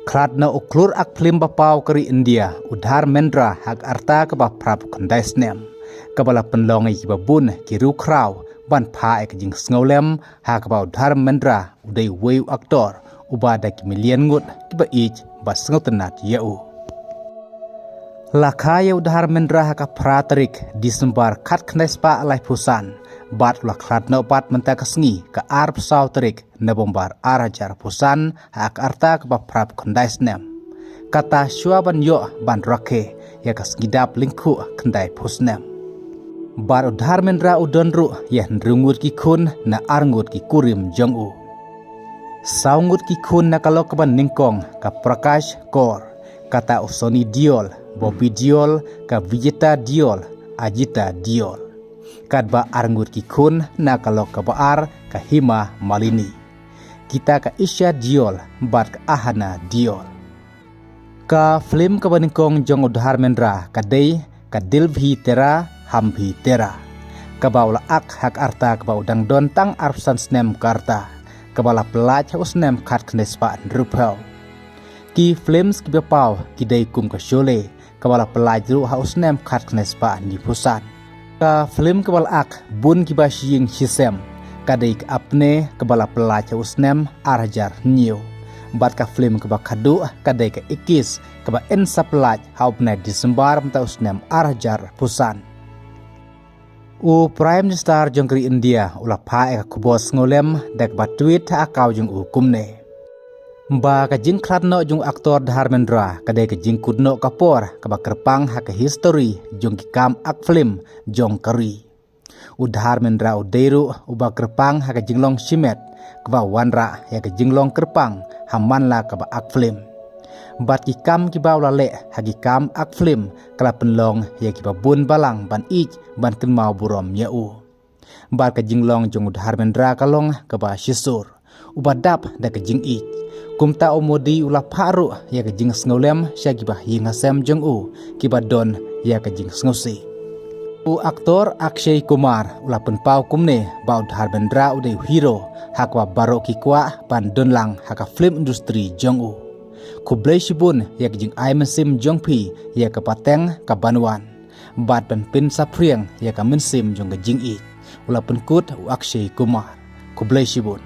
Kladna uklur ak film bapau kari India udhar mendra hak arta keba prap kondais nem kebala penlongai babun kiru kraw ban pha ek jing sngaulem hak ba udhar mendra udai weu aktor ubada ki milian ngut kiba ich ba sngotenat yau lakha ya udhar mendra hak pratarik Disember khat khnais pa alai pusan bat la kladna bat menta kasngi ka ar psau tarik November arajar pusan hak arta keba prap kondais nem kata shua ban yo ban rakhe ya kasngidap lingku kandai pusnem bar udhar mendra udonru ya nrungut ki khun na arngut ki kurim jongu saungut ki khun na kalok ban ningkong ka Prakash Kor kata Sony Deol Bobby Deol ka Vijeta Deol Ajita Deol kadba arngut ki khun na kalok ka baar ka Hima Malini kita ka Isha Deol bat ka Ahana Deol ka film ka baningkong jong udhar mendra ka dei ka dilbhi tera hambi tera kabawla ak hak arta kabaw dang don tang arpsan snem karta kabala pelaj haus nem khat knes pa rupau ki films ki bepaw ki dei kum ka shole kabala pelaj ru haus nem khat knes pa ni pusan ka film kabala ak bun ki basying hisem kadai ka apne kabala pelaj haus nem arjar new bat ka film kaba khadu kadai ka ikis kaba en saplaj haupna Disember mtaus nem arjar pusan u Prime Minister jongkri India ulah pha ek kubos ngolem dek ba tweet akau jung u kumne ba ka jing kladno jung aktor Dharmendra kadai ka jing kudno kapor ka ba kerpang ha ka history jung ki kam ak film jong kari u Dharmendra u deru u ba kerpang ha ka jinglong simet ka ba wanra ya ka jinglong kerpang haman la ka ba ak film bat ki kam ki baw la le hagi kam ak film kala penlong ya ki babun balang ban ich ban ken mau burom ya u bat ka jinglong jong udhar mendra kalong ka ba shisur ubadap da ka jing ich kumta omodi ula pharu ya ka jing snolem sya ki ba yinga sem jong u ki ba don ya ka jing snosi u aktor Akshay Kumar ula penpau kumne ba udhar mendra udai hero hakwa baro ki kwa ban don lang haka film industry jong u Kublai Shibun yak jing ai mensim jongpi yak pateng ka Banwan bat pen pin sapriang yak mensim jong jing I ula penkut Akshay Kumar Kublai Shibun